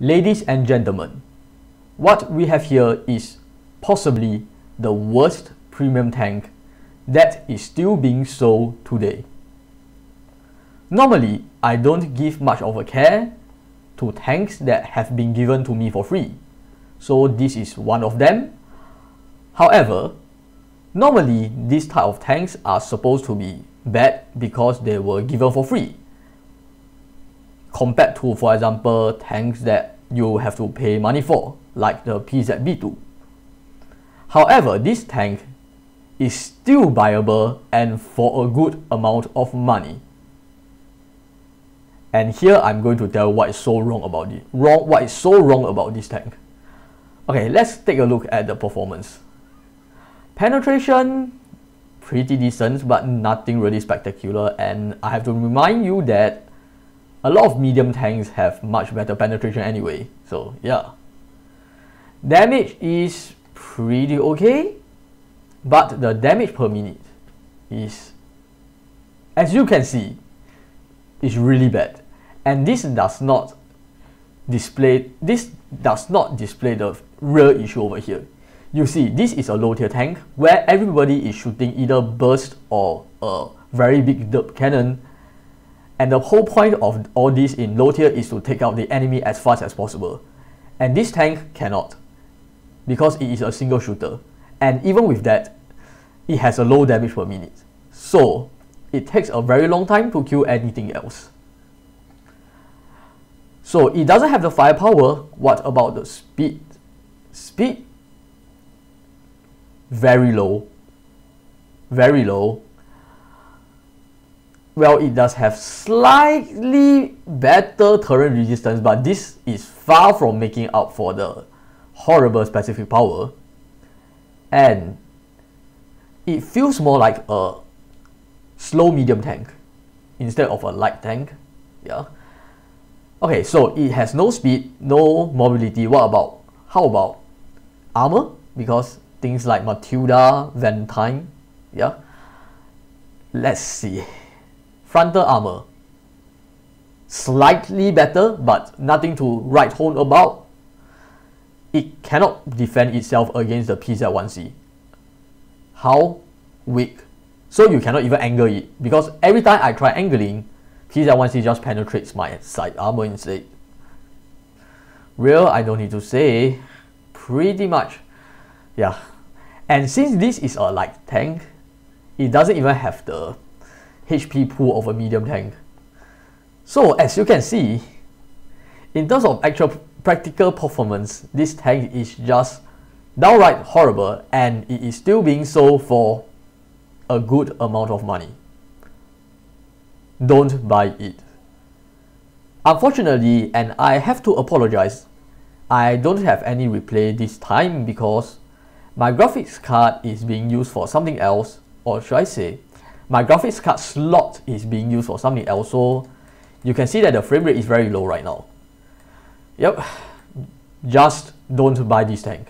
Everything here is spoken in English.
Ladies and gentlemen, what we have here is possibly the worst premium tank that is still being sold today. Normally, I don't give much of a care to tanks that have been given to me for free, so this is one of them. However, normally these type of tanks are supposed to be bad because they were given for free, compared to, for example, tanks that you have to pay money for, like the PZB2. However, this tank is still buyable and for a good amount of money. And here I'm going to tell what is so wrong about it. What is so wrong about this tank. Okay, let's take a look at the performance. Penetration, pretty decent, but nothing really spectacular. And I have to remind you that a lot of medium tanks have much better penetration anyway, so yeah. Damage is pretty okay, but the damage per minute is, as you can see, is really bad. And this does not display the real issue over here. You see, this is a low tier tank where everybody is shooting either burst or a very big derp cannon. And the whole point of all this in low tier is to take out the enemy as fast as possible. And this tank cannot, because it is a single shooter. And even with that, it has a low damage per minute. So it takes a very long time to kill anything else. So it doesn't have the firepower. What about the speed? Speed? Very low. Very low. Well, it does have slightly better turret resistance, but this is far from making up for the horrible specific power. And it feels more like a slow medium tank instead of a light tank. Yeah. Okay, so it has no speed, no mobility. How about armor? Because things like Matilda, Valentine, yeah. Let's see. Frontal armor, slightly better, but nothing to write home about. It cannot defend itself against the PZ1C. How weak. So you cannot even angle it, because every time I try angling, PZ1C just penetrates my side armor instead. Real, I don't need to say, pretty much, yeah. And since this is a light tank, it doesn't even have the HP pool of a medium tank. So as you can see, in terms of actual practical performance, this tank is just downright horrible, and it is still being sold for a good amount of money. Don't buy it. Unfortunately, and I have to apologize, I don't have any replay this time because my graphics card is being used for something else, or should I say, my graphics card slot is being used for something else, so you can see that the frame rate is very low right now. Yep, just don't buy this tank.